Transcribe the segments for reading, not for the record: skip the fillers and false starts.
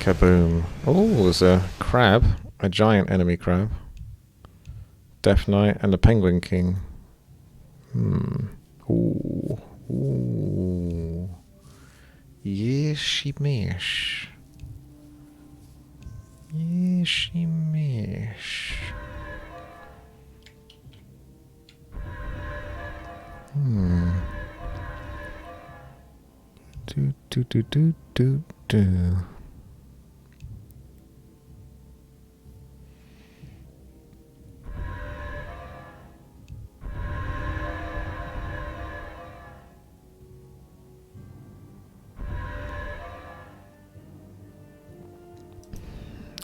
Kaboom. Oh, there's a crab. A giant enemy crab. Death Knight and the Penguin King. Ooh. Ooh. Yeshy mish. Yeshy mish. Do do do do do do.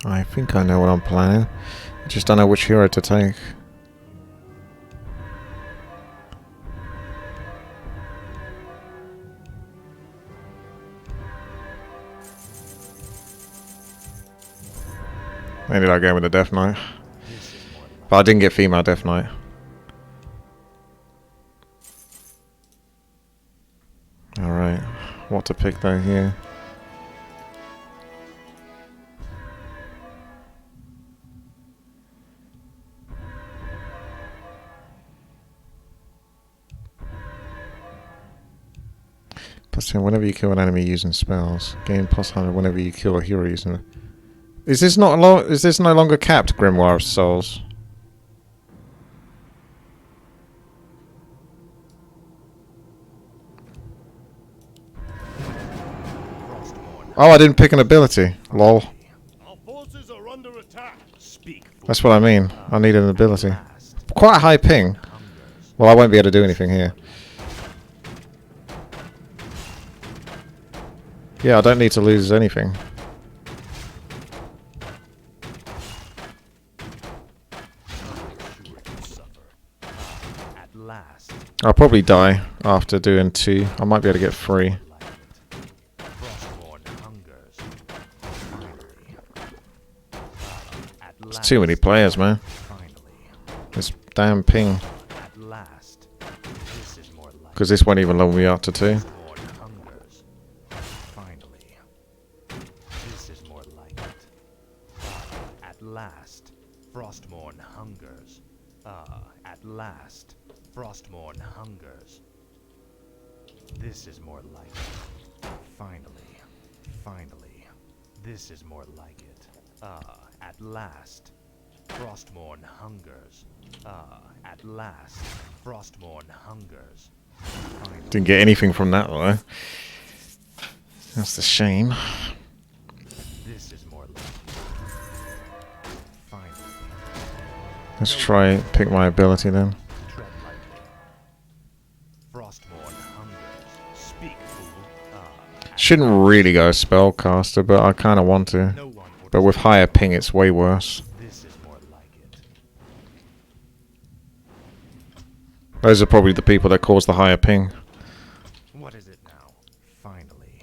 I think I know what I'm planning. I just don't know which hero to take. I ended up going with the Death Knight. But I didn't get female Death Knight. Alright. What to pick though here? +10 whenever you kill an enemy using spells. Gain +100 whenever you kill a hero using. Is this not is this no longer capped, Grimoire of Souls? Oh, I didn't pick an ability. Lol. That's what I mean. I need an ability. Quite a high ping. Well, I won't be able to do anything here. Yeah, I don't need to lose anything. I'll probably die after doing 2. I might be able to get 3. There's too many players, man. This damn ping. Because this won't even level me up to 2. Frostmourne hungers. At last, Frostmourne hungers. This is more like it. Finally, finally, this is more like it. At last, Frostmourne hungers. At last, Frostmourne hungers. Finally. Didn't get anything from that though. That's the shame. This is more like it. Finally. Let's try pick my ability then. Tread lightly. Frostmourne hungers. Speak, fool. Shouldn't really go spellcaster, but I kind of want to. But with higher ping, it's way worse. This is more like it. Those are probably the people that cause the higher ping. What is it now? Finally.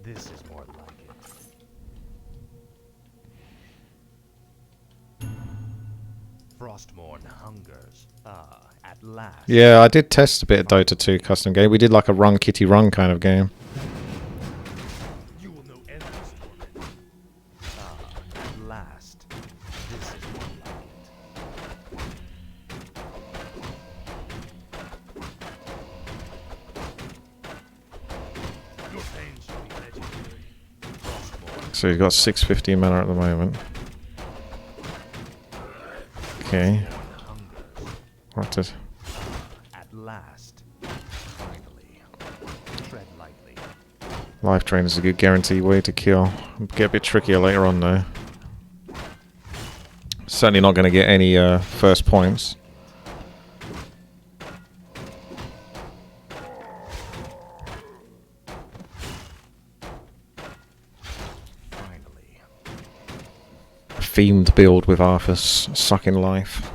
This is more like it. Frostmourne hungers. At last. Yeah, I did test a bit of Dota 2 custom game. We did like a run kitty run kind of game. You will know endless torment. At last. This is more like it. Your pain shall be legendary. Frostmourne. So you've got 650 mana at the moment. Okay. What is? At last. Finally. Tread lightly. Life Drain is a good guaranteed way to kill. Get a bit trickier later on though. Certainly not going to get any first points. Finally. Themed build with Arthas sucking life.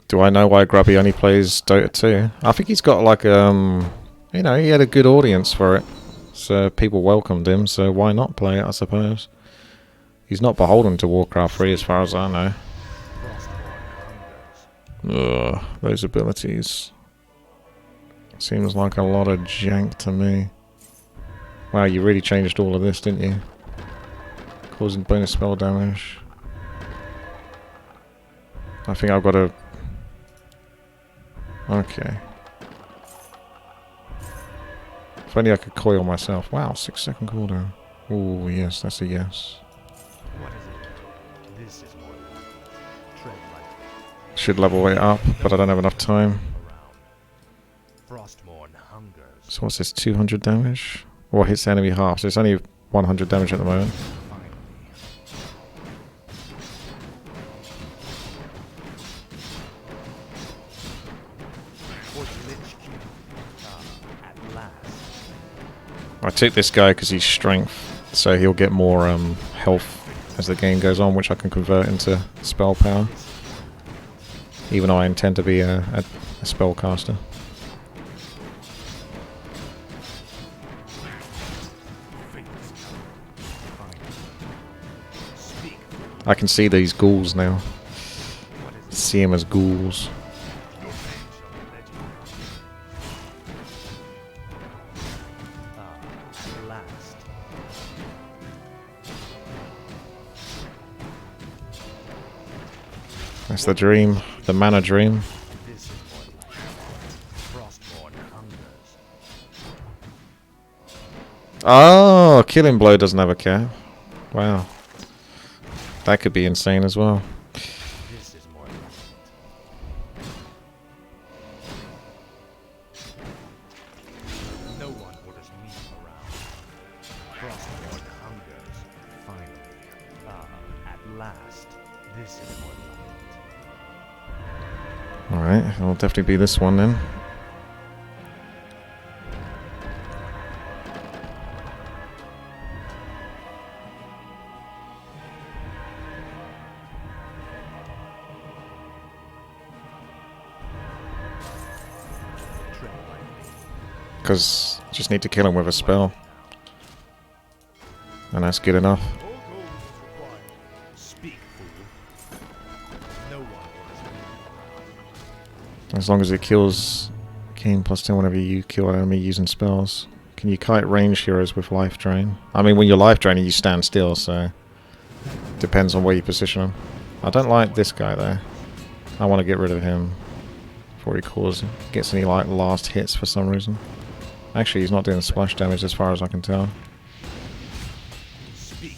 Do I know why Grubby only plays Dota 2? I think he's got like you know, he had a good audience for it. So people welcomed him, so why not play it, I suppose. He's not beholden to Warcraft 3 as far as I know. Ugh, those abilities. Seems like a lot of jank to me. Wow, you really changed all of this, didn't you? Causing bonus spell damage. I think I've got to... Okay. If only I could coil myself. Wow, 6-second cooldown. Oh yes, that's a yes. What is it? This is more like tread lightly. Should level it up, but I don't have enough time. Frostmourne hungers. So what's this, 200 damage? Or hits enemy half, so it's only 100 damage at the moment. Finally. For the Lich King. At last. I took this guy because he's strength, so he'll get more health as the game goes on, which I can convert into spell power. Even though I intend to be a spellcaster. I can see these ghouls now. See them as ghouls. At last. That's the dream, the mana dream. This is more like Frostmourne hungers. Oh, Killing Blow doesn't have a cap. Wow. That could be insane as well. This is more like it. No one orders me around. Frostmourne hungers. Finally. At last. This is more like it. Alright, it'll definitely be this one then. Tread lightly. Because just need to kill him with a spell. And that's good enough. All gold is required. Speak, fool. No one orders me around. As long as it kills Gain +10 whenever you kill an enemy using spells. Can you kite range heroes with life drain? I mean, when you're life draining, you stand still, so... Depends on where you position them. I don't like this guy, though. I want to get rid of him before he gets any, like, last hits for some reason. Actually, he's not doing splash damage as far as I can tell. Speak.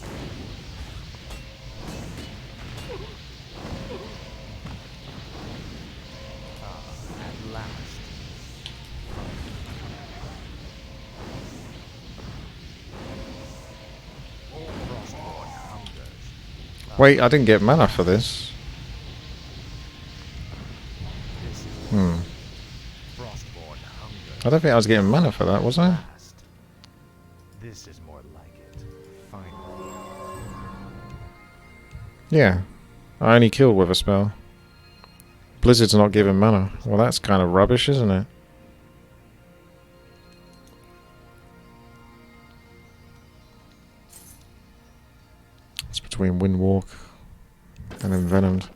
At last. Frostmourne hungers. Wait, I didn't get mana for this. This is Frostmourne hungers. I don't think I was getting mana for that, was I? Last. This is more like it. Finally. Yeah. I only killed with a spell. Blizzard's not giving mana. Well, that's kind of rubbish, isn't it? It's between Windwalk and Envenomed.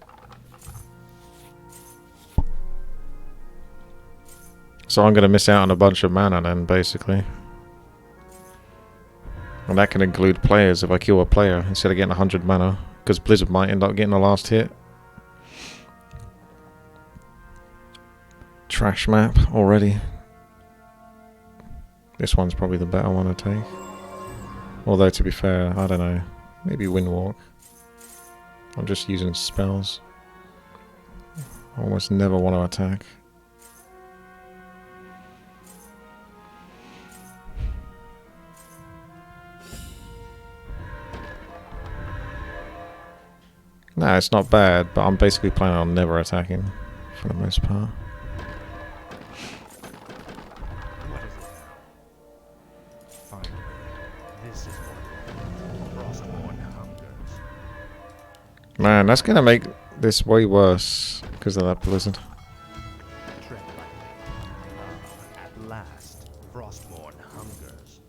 So I'm going to miss out on a bunch of mana then, basically. And that can include players if I kill a player instead of getting 100 mana. Because Blizzard might end up getting the last hit. Trash map already. This one's probably the better one to take. Although, to be fair, I don't know. Maybe Windwalk. I'm just using spells. I almost never want to attack. No, it's not bad, but I'm basically planning on never attacking for the most part. What is it now? Finally. This is more Frostmourne hungers. Man, that's going to make this way worse because of that blizzard. Tread lightly. At last. Frostmourne hungers.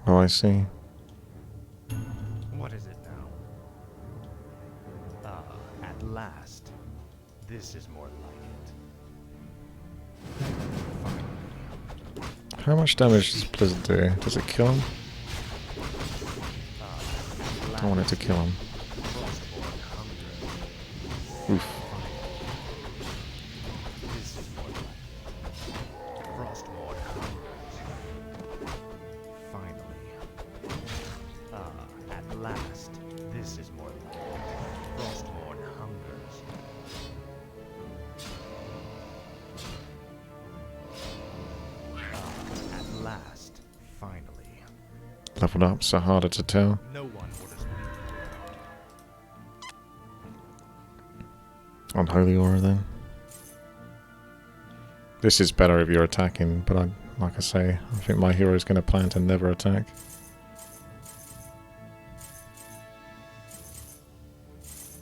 Oh, I see. What is it now? At last. This is more like it. How much damage does Blizzard do? Does it kill him? I don't want it to kill him. Oof. This is more like it. Frostmourne hungers. Finally. At last. This is more like it. Frostmourne hungers. At last. Finally. Leveled up, so harder to tell. No one would have Unholy Aura then. This is better if you're attacking, but like I say, I think my hero is going to plan to never attack.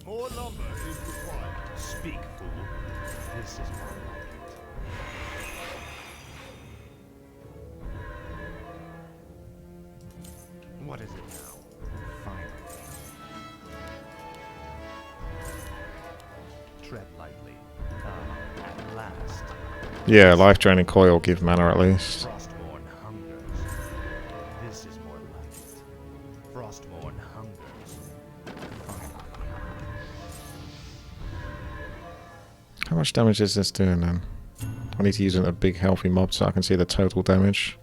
More lumber is required. Speak, fool. This is more like it. What is it now? Finally. Tread lightly. At last. Yeah, life draining coil give mana at least. Frostmourne hungers. This is more like it. Frostmourne hungers. Finally. How much damage is this doing then? I need to use a big healthy mob so I can see the total damage.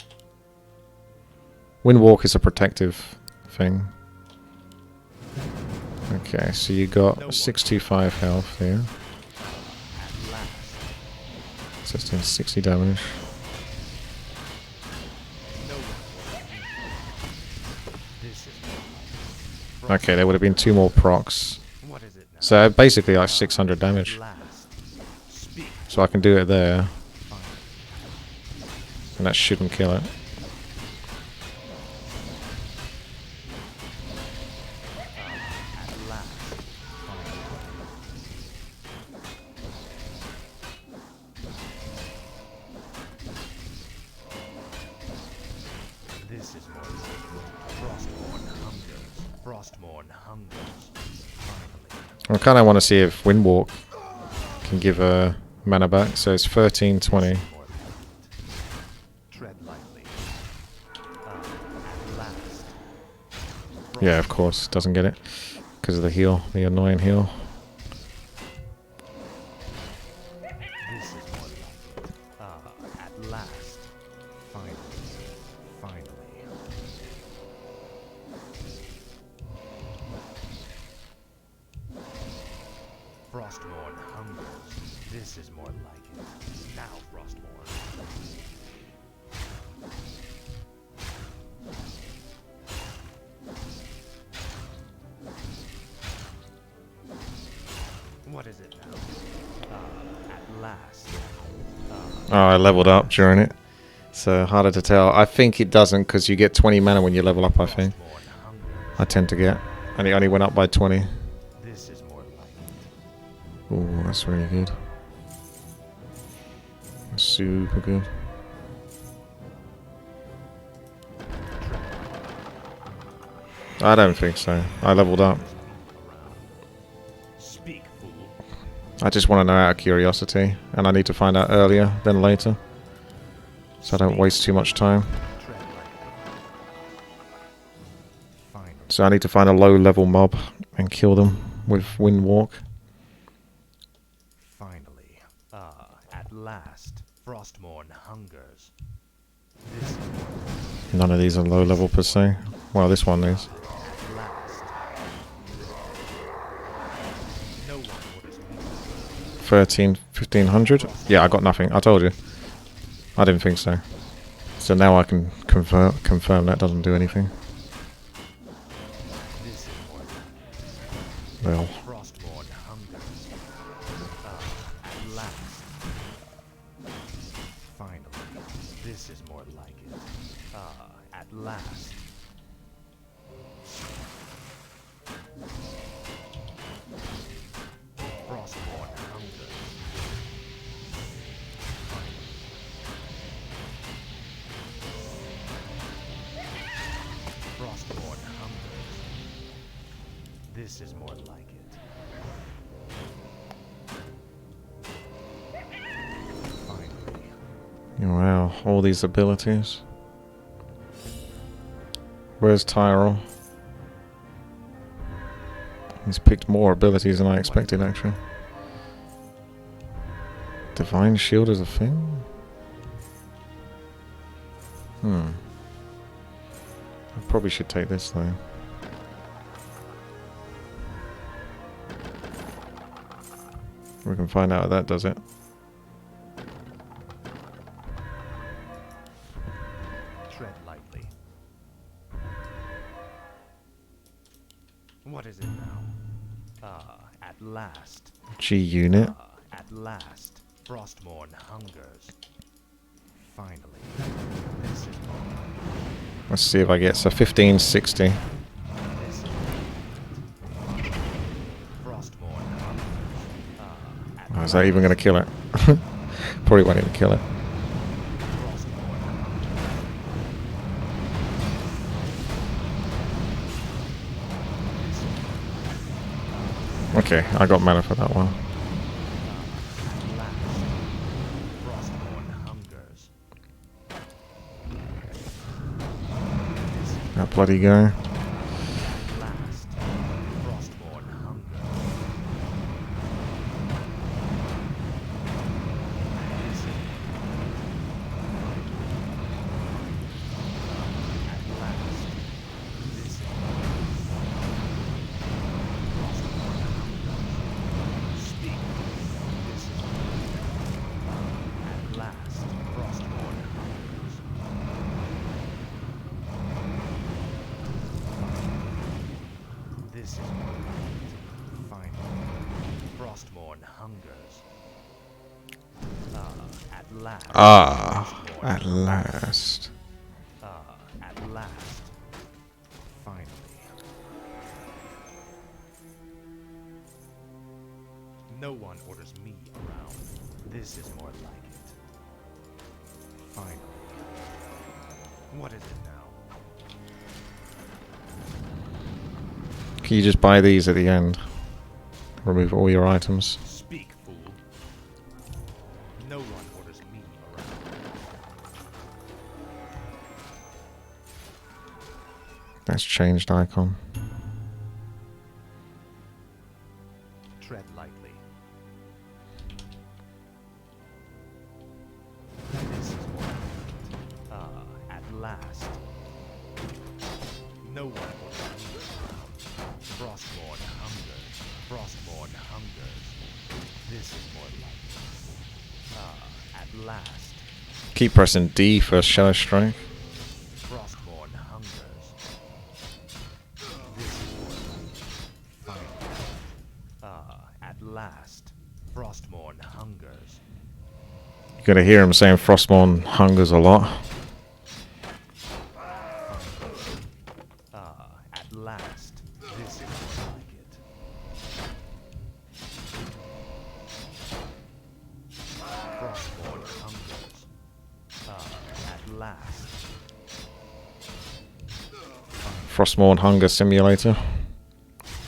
Windwalk is a protective thing. Okay, so you got 625 health here. At last. So it's doing 60 damage. No one will. This is more like it. Okay, there would have been 2 more procs. What is it now? So basically like 600 damage. At last. Speak. So I can do it there, Finally. and that shouldn't kill it. At last. Finally. This is more like it. Frostmourne hungers. Frostmourne hungers. Finally. I kind of want to see if Windwalk can give a mana back. So it's 1320. More like it. Tread lightly. At last. Yeah, of course, doesn't get it because of the heal, the annoying heal. This is more like it. At last. Finally. Finally. Frostmourne hungers. This is more like it. Now, Frostmourne. What is it now? At last. Oh, I leveled up during it. So harder to tell. I think it doesn't because you get 20 mana when you level up, I think. Frostmourne hungers. I tend to get. And it only went up by 20. This is more like it. Ooh, that's really good. That's super good. I don't think so. I leveled up. Speak, fool. I just want to know out of curiosity. And I need to find out earlier than later. So I don't waste too much time. Tread lightly. Finally. So I need to find a low level mob and kill them with Windwalk. Finally. At last. Frostmourne hungers. This is more None of these are low level per se. Well, this one is. at last. No one would have 1500. Yeah, I got nothing. I told you. I didn't think so. So now I can confirm that doesn't do anything. This is more Well, Frostmourne hungers. At last. Finally. This is more like it. At last. Frostmourne hungers. Frostmourne hungers. This is more like it. Wow, all these abilities. Where's Tyrell? He's picked more abilities than I expected, actually. Divine Shield is a thing? I probably should take this, though. We can find out if that does it. Tread lightly. What is it now? At last. G unit. At last. Frostmourne hungers. Finally. This is Let's see if I get so 1560. this is Frostmourne hungers. Oh, is that even going to kill it? Probably won't even kill it. Frostmourne hungers. Okay, I got mana for that one. At last. Frostmourne hungers. That bloody guy. At last. Frostmourne hungers. This is at last. This is Frostmourne hungers. Speak. This is at last. Frostmourne hungers. This is finally. Frostmourne hungers. At last. Ah, Frostmourne at last. At last. Finally. No one orders me around. This is more like it. Finally. What is it now? Can you just buy these at the end? Remove all your items. Speak, fool. No one orders me around. That's changed icon. Tread lightly. This is more like it. At last. No one orders me around. Frostmourne hungers. Frostmourne hungers. This is more like it. At last. Keep pressing D for Shadow Strike. Frostmourne hungers. This is more like it. Finally. At last. Frostmourne hungers. You're gonna hear him saying Frostmourne hungers a lot. At last. This is more like it. Frostmourne hungers. At last. Frostmourne Hunger Simulator.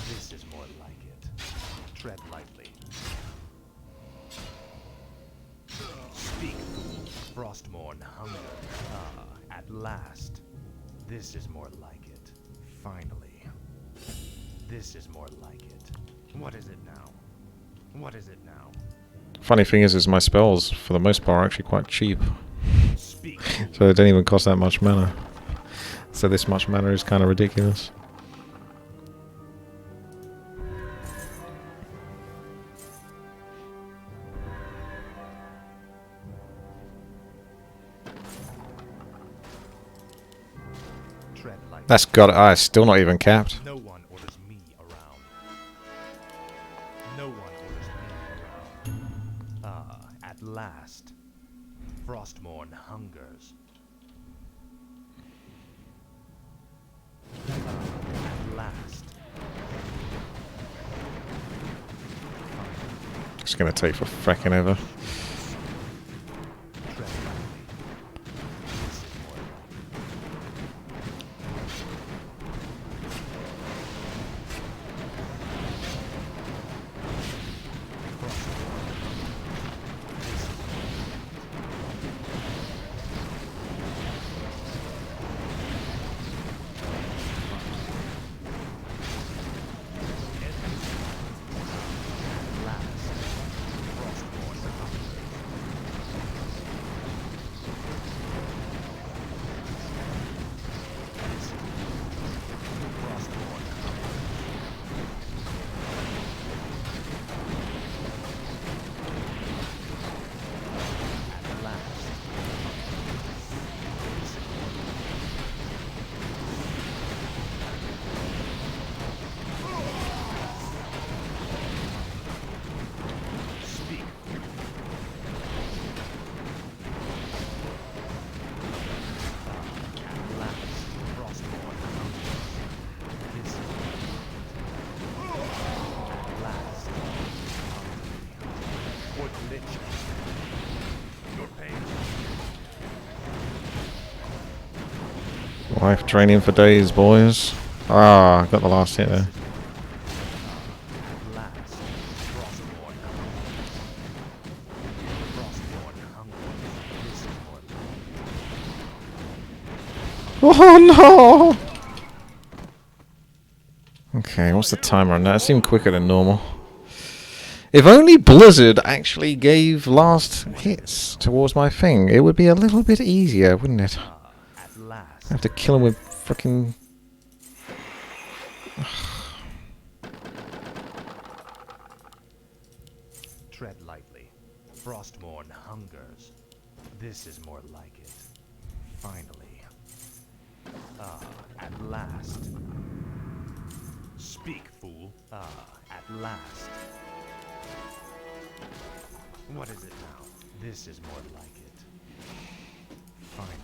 This is more like it. Tread lightly. Speak, fool. Frostmourne hunger. At last. This is more like it. Finally. This is more like it. What is it now? What is it now? Funny thing is my spells, for the most part, are actually quite cheap. Speak. So they don't even cost that much mana. So this much mana is kind of ridiculous. Tread lightly. That's got it's still not even capped. No one orders me around. No one orders me around. At last. Frostmourne hungers. At last. It's gonna take for fracking ever. Tread lightly. This is more like Life draining for days, boys. Ah, got the last hit there. At last, Frostborn hunger. This is more like Oh no! Okay, what's the timer on that? It seemed quicker than normal. If only Blizzard actually gave last hits towards my thing, it would be a little bit easier, wouldn't it? at I last. have to kill him with frickin'... Tread lightly. Frostborn hungers. This is more like it. Finally. At last. Speak, fool. At last. What is it now? This is more like it. Finally.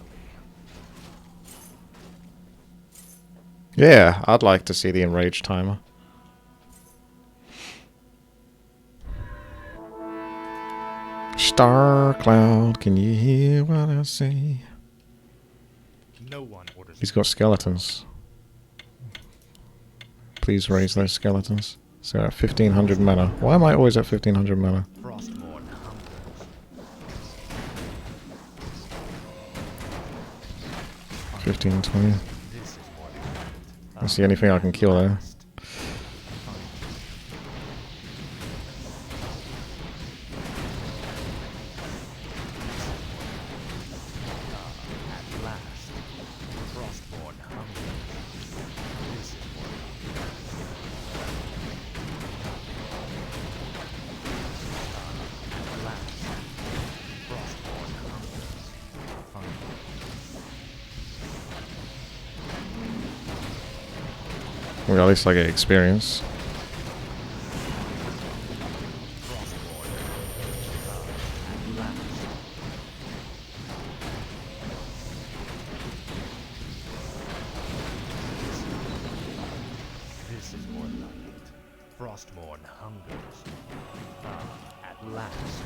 Yeah, I'd like to see the enraged timer. Star Cloud, can you hear what I say? No one orders. He's got skeletons. Please raise those skeletons. So at 1500 mana. Why am I always at 1500 mana? Frostborn hungers. 15, 20. This is more like it. That's the only thing I can kill there. At last, Frostborn hunger. This is more at last, Frostborn hunger. Finally, Well, at least I get experience. Frostborn. At last. This is more like it. Frostborn hungers. At last.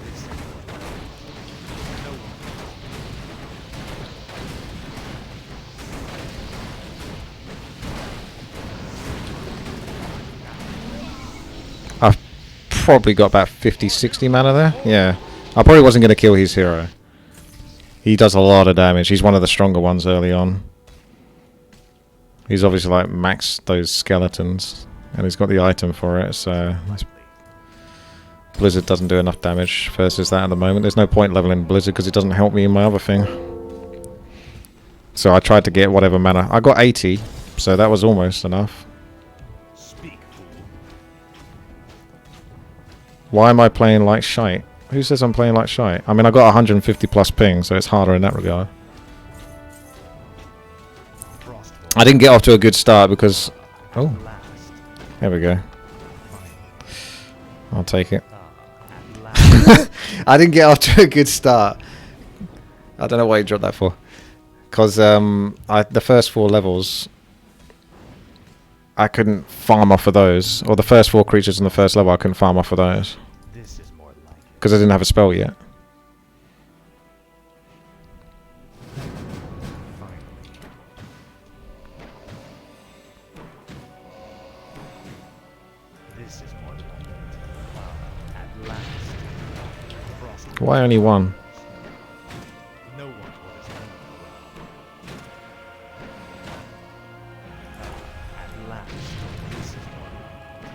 This is more like it. No one. I've probably got about 50, 60 mana there. Yeah. I probably wasn't going to kill his hero. He does a lot of damage. He's one of the stronger ones early on. He's obviously like maxed those skeletons. And he's got the item for it, so... Blizzard doesn't do enough damage versus that at the moment. There's no point leveling Blizzard because it doesn't help me in my other thing. So I tried to get whatever mana. I got 80, so that was almost enough. Speak, fool. Why am I playing like shite? Who says I'm playing like shite? I mean, I got 150 plus ping, so it's harder in that regard. Frostborn. I didn't get off to a good start because... Oh, At last. there we go. Finally. I'll take it. At last. I didn't get off to a good start. I don't know why you dropped that for. Because the first 4 levels, I couldn't farm off of those. Or the first 4 creatures in the first level, I couldn't farm off of those. This is more like it. Because I didn't have a spell yet. Finally. This is more like it. At last. Frostborn. Why only one? No one orders anything well. At last. This is more like it.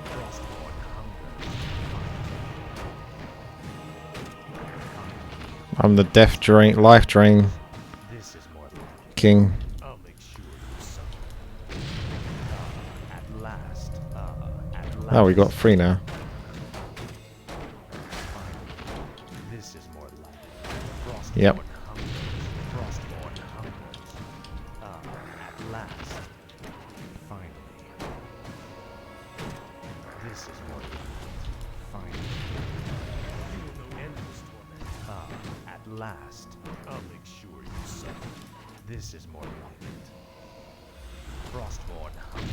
Frostborn hunger. I'm the death drain, life drain This is more like it. king. I'll make sure you suffer. At last. At last. Oh, we got 3 now. Finally. This is more like it. Frostborn Yep. hungers. Frostborn hungers. At last. Finally. This is more like it. Finally. You will know endless torment. At last. I'll make sure you suffer. This is more like it. Frostborn hungers.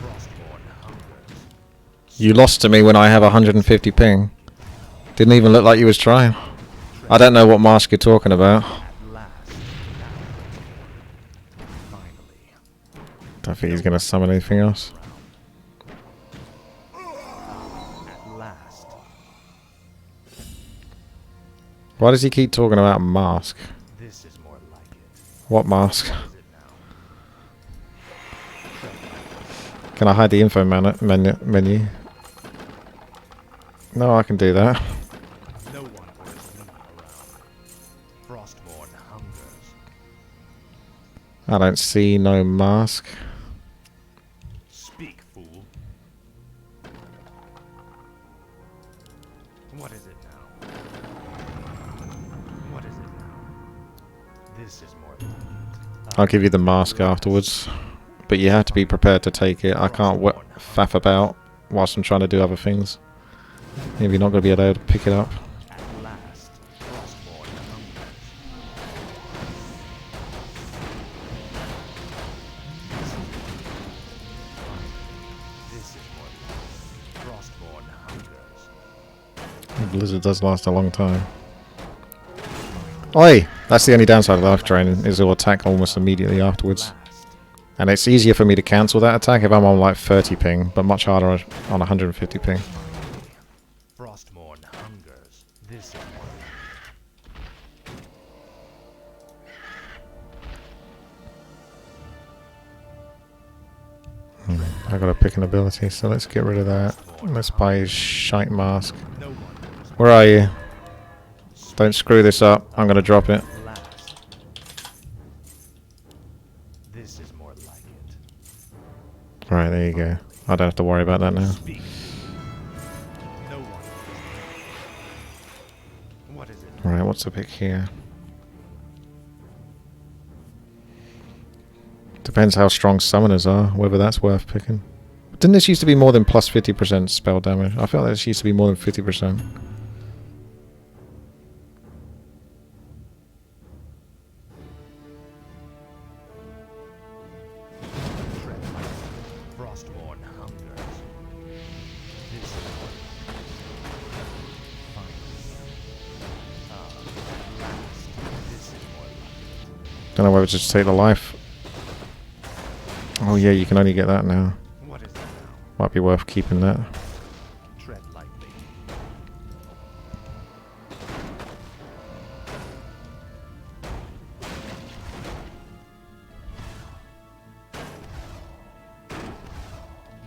Frostborn hungers. You lost to me when I have 150 ping. Didn't even look like you was trying. I don't know what mask you're talking about. At last, finally. Don't think he's going to summon anything else. At last. Why does he keep talking about mask? This is more like it. What mask? Is it now? Can I hide the info menu? No, I can do that. No one orders me around. Frostborn hungers. I don't see no mask. Speak, fool. What is it now? What is it now? This is more like it. I'll give you the mask afterwards. But you have to be prepared to take it. I can't faff about whilst I'm trying to do other things. Maybe you're not going to be able to pick it up. At last, Frostborn hungers. This is more like it. Frostborn hungers. Blizzard does last a long time. Oi! That's the only downside of life draining, is it'll attack almost immediately afterwards. Last. And it's easier for me to cancel that attack if I'm on like 30 ping, but much harder on 150 ping. Frostborn hungers. This is more like I gotta pick an ability, so let's get rid of that. Let's buy his shite mask. no one orders me Where are you? Don't screw this up. I'm gonna drop it. last. This is more like it. Right, there you go. I don't have to worry about that now. Speak. No one orders me. What is it? Right, what's the pick here? Depends how strong summoners are, whether that's worth picking. Didn't this used to be more than plus 50% spell damage? I felt like this used to be more than 50%. Tread lightly. Frostborn hungers. This is more finally. At last. This is more like it. Don't know whether to just take the life. Oh yeah, you can only get that now. What is it now? Might be worth keeping that. Tread lightly.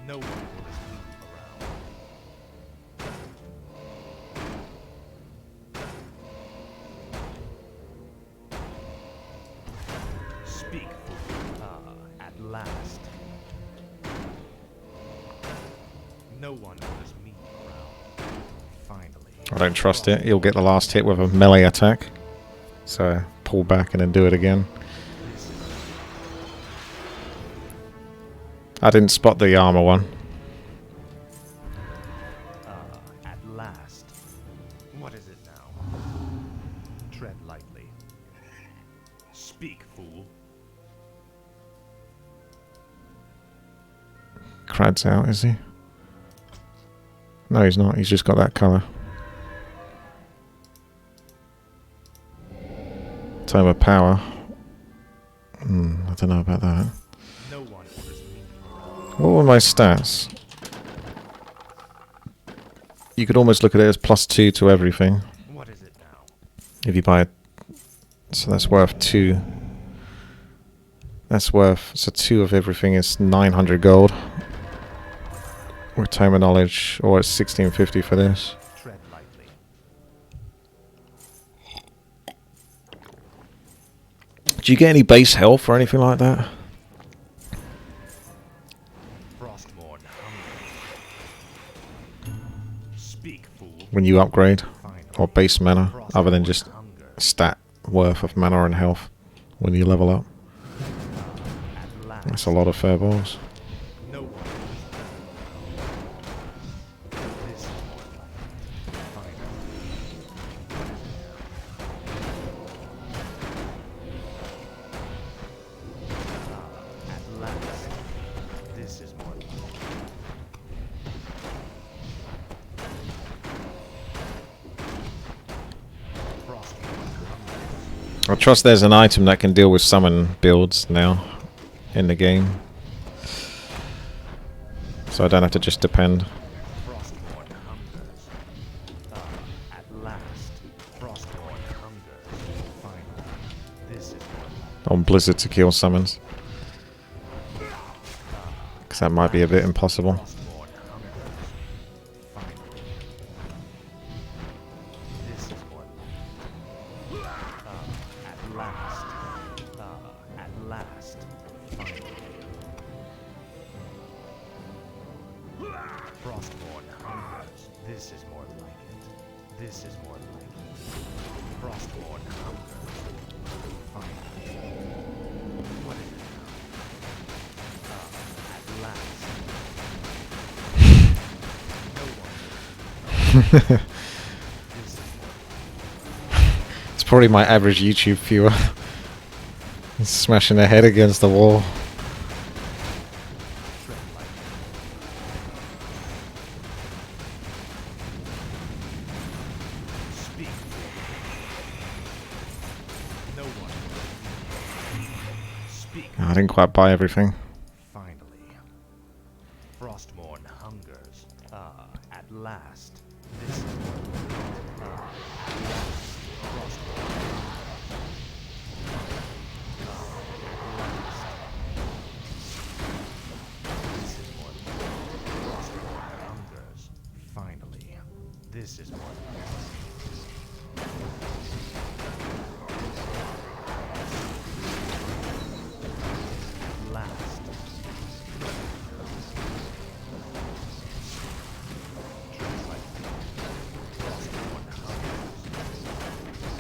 No one orders me around. Speak, fool. At last. No one orders me around. Finally. I don't trust it. You'll get the last hit with a melee attack. So pull back and then do it again. This is I didn't spot the armor one. at last. What is it now? Tread lightly. Speak, fool. Crad's out, is he? No, he's not. He's just got that colour. Tome of Power. I don't know about that. No one orders me around. What were my stats? You could almost look at it as +2 to everything. What is it now? If you buy it. So that's worth 2. That's worth... So 2 of everything is 900 gold. With Tome of Knowledge. Or it's 1650 for this. Tread lightly. Do you get any base health or anything like that? Frostborn hungers. Speak, fool. When you upgrade? Finally. Or base mana? Other than just Hungers. stat worth of mana and health when you level up. At last. That's a lot of fair balls. No one. This is more like it. Finally. At last. I trust there's an item that can deal with summon builds now in the game. So I don't have to just depend. Frostborn hungers. At last, Frostborn hungers. Finally, this is what On Blizzard to kill summons. Because that might be a bit impossible. Frostborn hungers. Finally, this is what at last. At last. Finally. Frostborn hungers. This is more like it. This is more like it. Frostborn hungers. Finally. What is it now? At last. No one. This is more It's probably my average YouTube viewer. He's smashing their head against the wall. tread lightly. Speak. No one. Speak. I didn't quite buy everything. Finally. Frostborn hungers. At last. This is at last. Frostborn. This is more Frostborn hungers. Finally. This is more at last.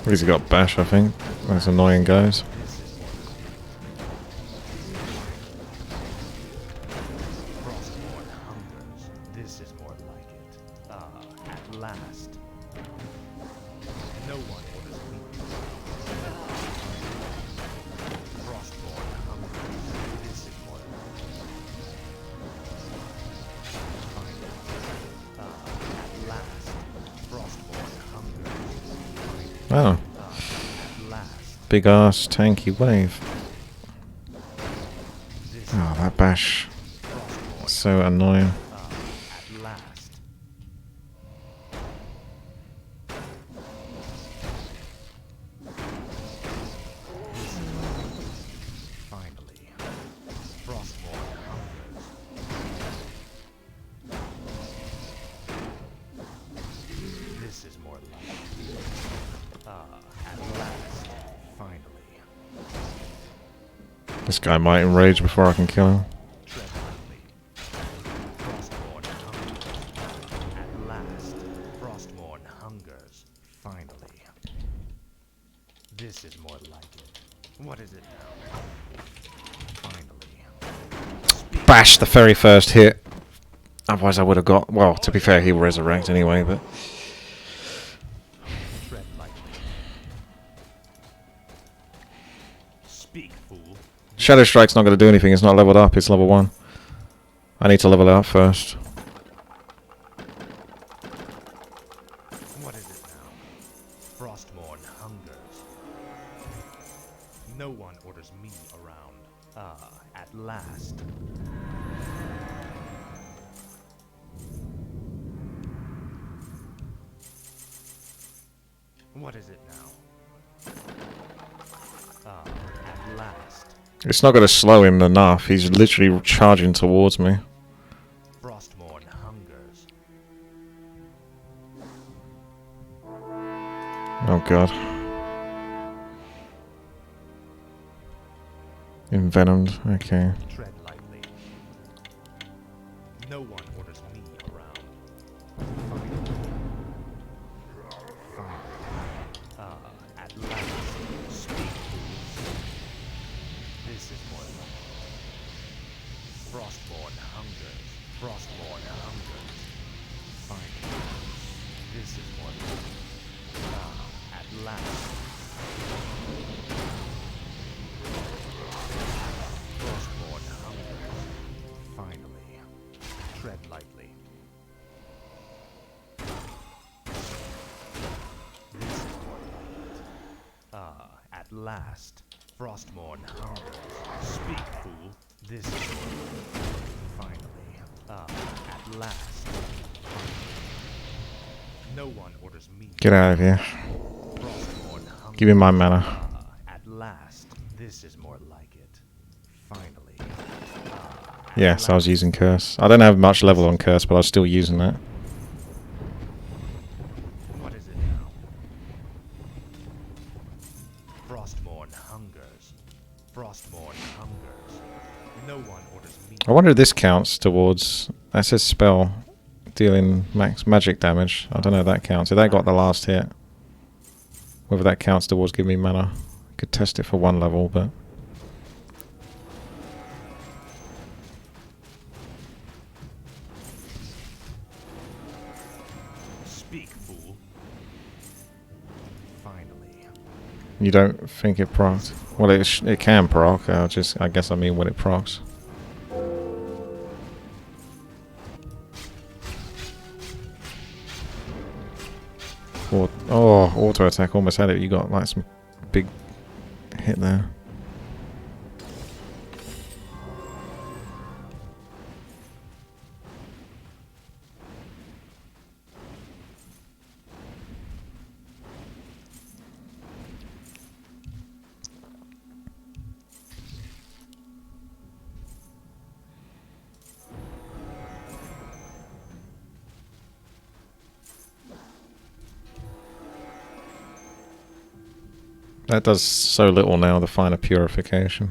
He's got bash, I think. That's annoying, guys. Frostborn hungers. This is more like it. At last. No one orders me. Frostborn hungers. This is more like it. At last. Frostborn hungers. Oh, At last. big ass tanky wave. This Oh, that bash. Frostborn So annoying. at last. Finally. Frostborn hungers. This is more like at last. Finally. This guy might enrage before I can kill him. Tread lightly. Frostborn hungers. At last. Frostborn hungers. Finally. This is more like it. What is it now? Finally. Bash the very first hit. Otherwise I would have got... Well, to be fair, he'll resurrect anyway, but... Tread lightly. Speak, fool. Shadow Strike's not going to do anything. It's not leveled up. It's level 1. I need to level it up first. What is it now? Frostborn hungers. No one orders me around. At last. What is it now? At last. It's not going to slow him enough. He's literally charging towards me. Frostborn hungers. Oh god. Envenomed. Okay. Tread lightly. No one orders me around. Finally. At last. Speak. This is more like Frostborn hungers. Frostborn hungers. Finally. This is more like at last. Frostborn hungers. Finally. Tread lightly. This is more like it. At last, Frostmourne hungers. Speak, fool. This is finally. At last. No one orders me. Get out of here. Frostmourne hungers. Give me my mana. At last. This is more like it. Finally. Yes, I was using Curse. I don't have much level on Curse, but I was still using that. What is it now? Frostmourne hungers. Frostmourne hungers. No one orders me. I wonder if this counts towards... That says spell. Dealing max magic damage. I don't know if that counts. If that got the last hit. Whether that counts towards giving me mana. Could test it for one level, but... Speak, fool. Finally. You don't think it procs? Well, it can proc. I guess I mean when it procs. Oh, auto attack almost had it. You got like some big hit there. That does so little now, the finer purification.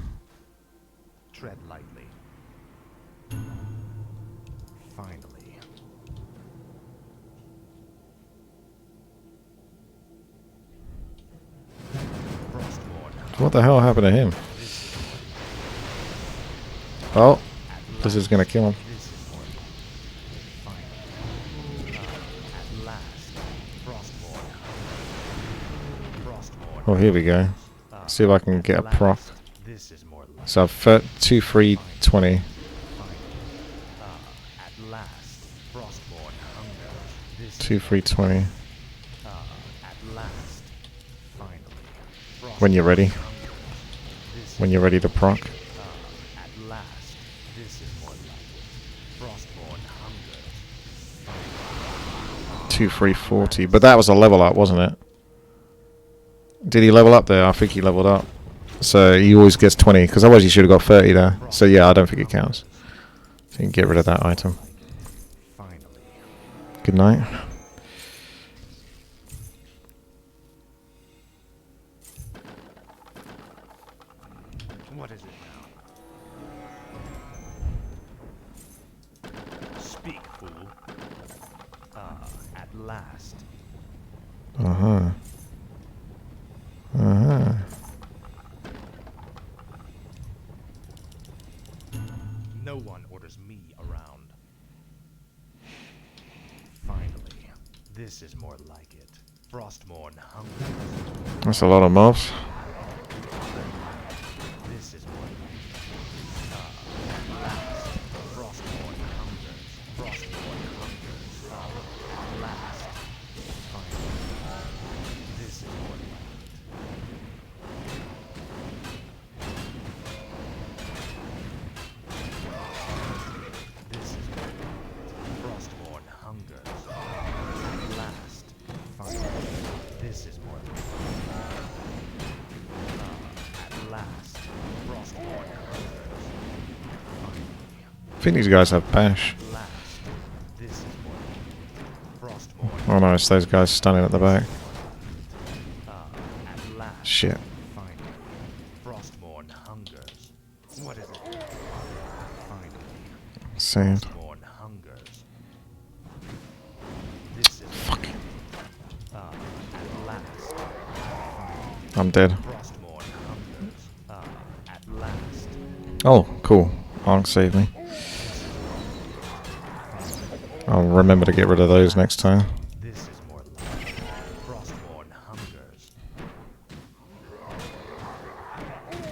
Tread lightly. Finally. Frostmourne. What the hell happened to him? Oh, this is gonna kill him. This is more finally. At last. Frostmourne. Frostmourne. Oh, here we go. See if I can get a proc. This is more like So I've 2, 3, 20. at last. Frostmourne hungers. This 2, 3, 20. at last. Finally. When you're ready. This When you're ready to proc. at last. This is more like it. Frostmourne hungers. 2, 3, 40. But that was a level up, wasn't it? Did he level up there? I think he leveled up. So he always gets 20, because otherwise he should have got 30 there. So yeah, I don't think it counts. So you can get rid of that item. Finally. Good night. What is it now? Speak, fool. At last. Uh-huh. Uh-huh. No one orders me around. Finally. This is more like it. Frostmourne hungers. That's a lot of mobs. This is more like it. At last. Frostmourne hungers. Frostmourne hungers. At last. Finally. This is more like it. This is more like it. Frostmourne hungers. At last. Finally. This is more like it. At last. Frostmourne hungers. Finally. I think these guys have bash. At last. This is more like it. Frostmourne. Oh no, it's those guys stunning at the back. At last. Shit. Finally. Frostmourne hungers. What is it? Finally. Saved. Frostmourne hungers. This is Fuck. at last. Finally. I'm dead. Frostmourne hungers. At last. Oh, cool. Ark saved me. I'll remember to get rid of those next time. This is more like it. Frostmourne hungers.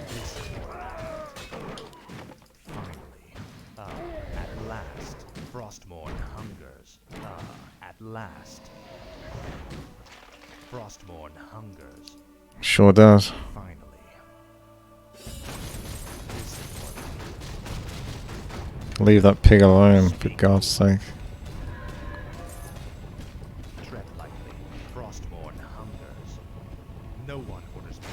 This is more like it. Finally. At last. Frostmourne hungers. At last. Frostmourne hungers. Sure does. Finally. Leave that pig alone, for God's sake. Tread lightly. Frostborn hungers. No one orders me.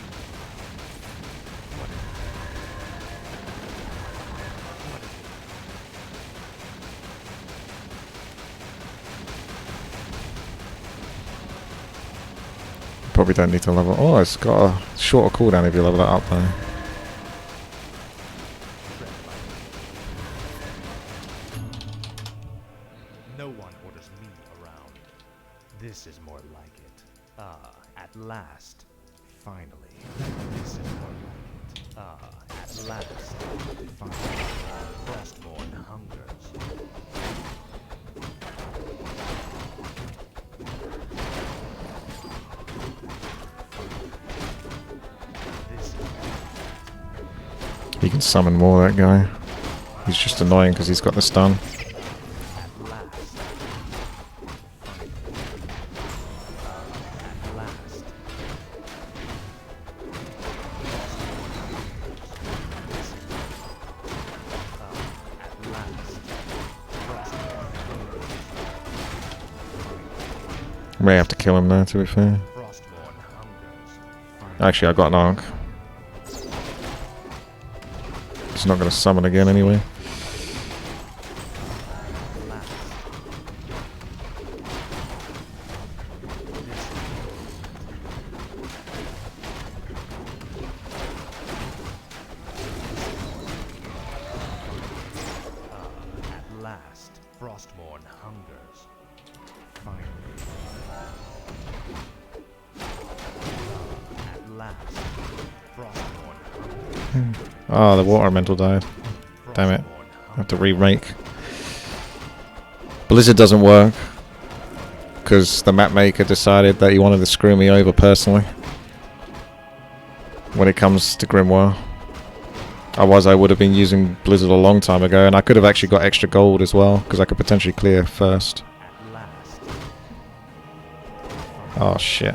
What is it? What is it? Probably don't need to level. Oh, it's got a shorter cooldown if you level that up though. Tread lightly. No one orders me around. This is more like it. Ah, at last. Finally. This is more like it. Ah, at last. Finally. Frostborn hungers. This is You can summon more, that guy. He's just annoying because he's got the stun. at last. Finally. At last. At last. May have to kill him now, to be fair. Frostborn hungers. Actually, I got an arc. He's not going to summon again anyway. At last, Frostborn hungers. Finally. At last, Frostborn hungers. Oh, the water elemental died. Damn it. I have to remake. Blizzard doesn't work because the map maker decided that he wanted to screw me over personally when it comes to Grimoire. Otherwise I would have been using Blizzard a long time ago, and I could have actually got extra gold as well because I could potentially clear first. At last. Oh shit.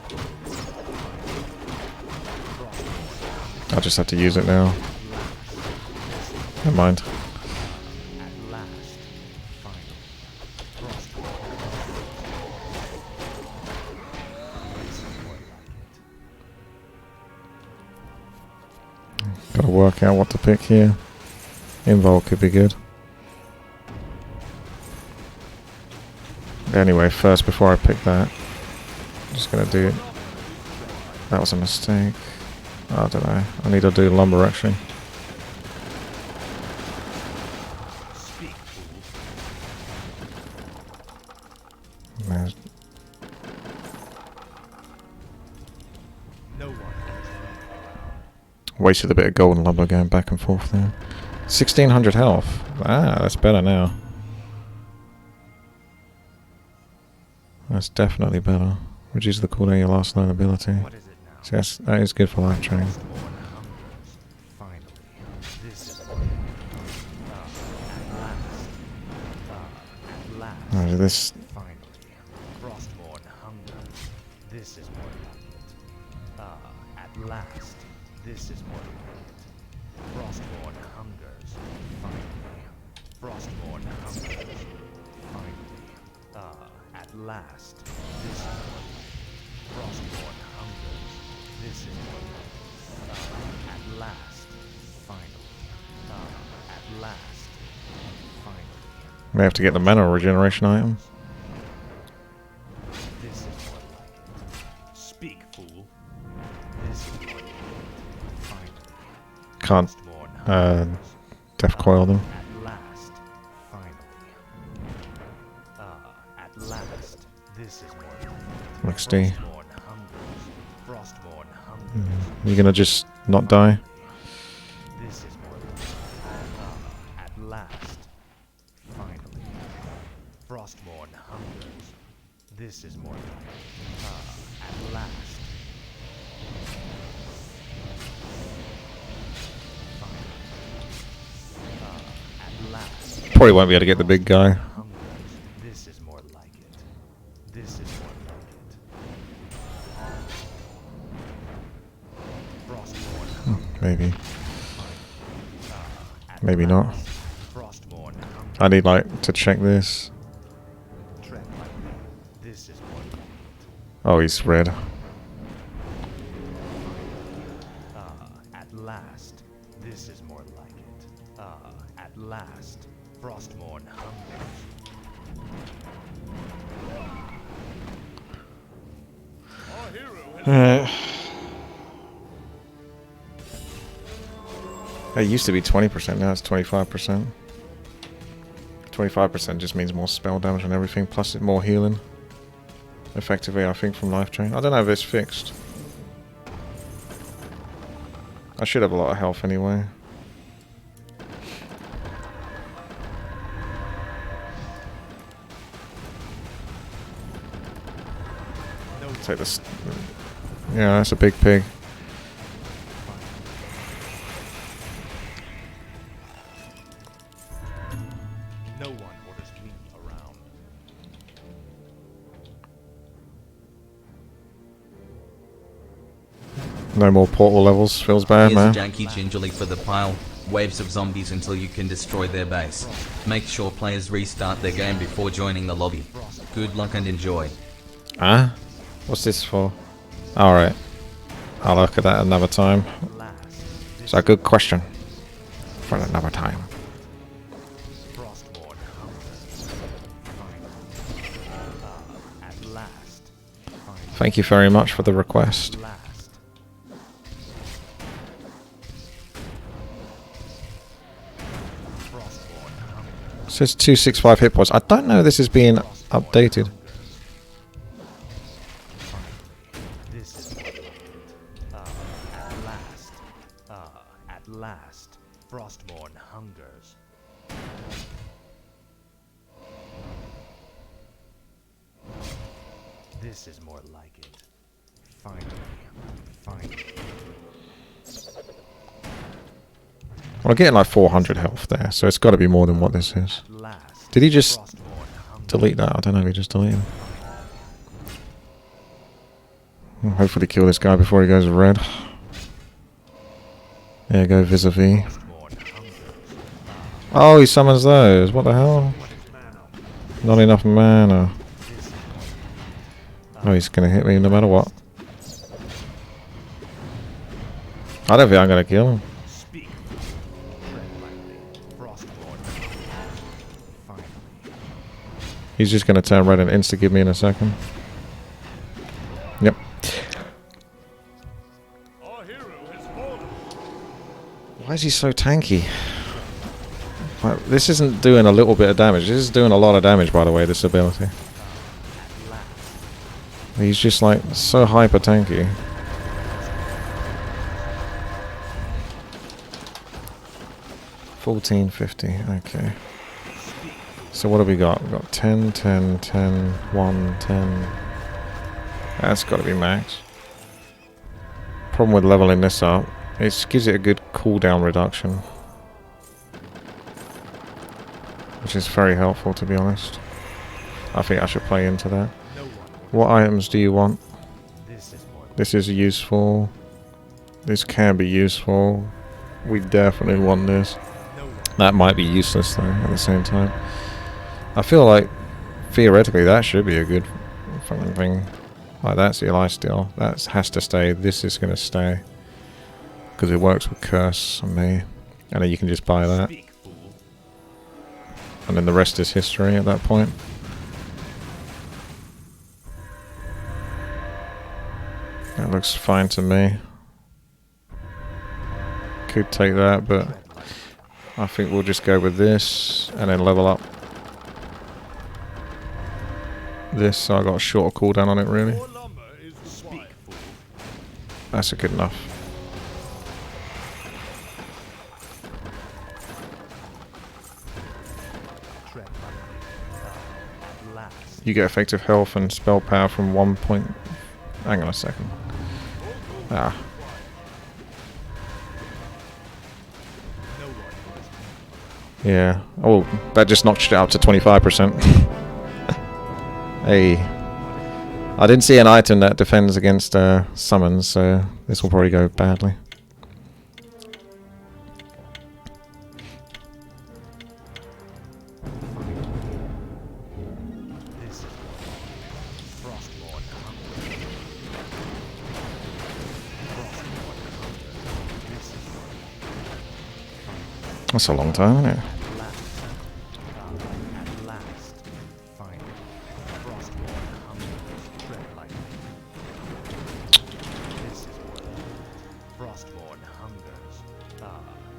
I'll just have to use it now. Never mind. At last. Finally. Frostborn hungers. Gotta work out what to pick here. Invol could be good. Anyway, first before I pick that, I'm just gonna do... That was a mistake. I don't know. I need to do lumber actually. Speak, fool. No. No one orders me around. Wasted a bit of golden lumber going back and forth there. 1600 health. Ah, that's better now. That's definitely better. Reduce the cooldown of your last known ability. What is it now? So yes, that is good for life training. Frostborn hungers. Finally. This is what at last. At last. This Finally. Frostborn hungers. This is more like it. At last. This is more like it. Frostborn hungers. Finally. Frostborn hungers. Finally. At last. This is more like it. Frostborn hungers. This is more like it. At last. Finally. At last. Finally. may have to get the mana regeneration item. This is more like it. Speak, fool. This is more like it. Finally. Can't Frostborn hungers. death coil them. At last. Finally. At last. This is more like it. XD. Frostborn hungers. Frostborn hungers. You're gonna just not die? This is more like it. At last. Finally. Frostborn hungers. This is more like it. At last. Finally. At last. Probably won't be able to get the big guy. Hungers. This is more like it. This is more like it. Frostborn hungers. Maybe. At Maybe not. last. Frostborn hungers. I need like to check this. This is more like it. Oh, he's red. At last, this is more like it. At last, Frostmourne hungers. Alright. It used to be 20%, now it's 25%. 25% just means more spell damage and everything, plus more healing. Effectively, I think, from life drain. I don't know if it's fixed. I should have a lot of health anyway. Take this. Yeah, that's a big pig. No one orders me around. No more portal levels. Feels bad, man. Here's Janky gingerly for the pile. Waves of zombies until you can destroy their base. Make sure players restart their game before joining the lobby. Good luck and enjoy. Ah? What's this for? Alright. I'll look at that another time. It's a good question. For another time. Frostmourne hungers. At last. Thank you very much for the request. Last. Frostmourne hungers. It says 265 hit points. I don't know if this is being updated. This is more like it. At last. At last. Frostmourne hungers. This is more like it. Finally. Finally. Well, I'm getting like 400 health there, so it's got to be more than what this is. At last. Did he just Frostmourne hungers. delete that? I don't know if he just deleted it. Well, hopefully kill this guy before he goes red. There you go, vis-a-vis. Frostmourne hungers. Oh, he summons those. What the hell? Not enough mana. Oh, he's going to hit me no matter what. I don't think I'm going to kill him. Speak. Tread lightly. Frostmourne. Finally. He's just going to turn red and insta-give me in a second. Yep. Why is he so tanky? Like, this isn't doing a little bit of damage. This is doing a lot of damage, by the way, this ability. He's just like so hyper tanky. $14.50, okay. So what have we got? We've got 10, 10, 10, 1, 10. That's got to be max. Problem with leveling this up, it gives it a good cooldown reduction. Which is very helpful, to be honest. I think I should play into that. What items do you want? This is useful. This can be useful. We definitely want this. That might be useless though at the same time. I feel like theoretically that should be a good fucking thing. Like that's the lifesteal. That has to stay. This is going to stay. Because it works with Curse on me. And then you can just buy that. And then the rest is history at that point. That looks fine to me. Could take that, but I think we'll just go with this and then level up this, so I got a shorter cooldown on it really. That's a good enough. You get effective health and spell power from 1 point. Hang on a second. Ah. Yeah. Oh, that just notched it up to 25%. Hey. I didn't see an item that defends against summons, so this will probably go badly. That's a long time, isn't it? At last, finally, Frostborn hungers, tread lightly. This is what Frostborn hungers.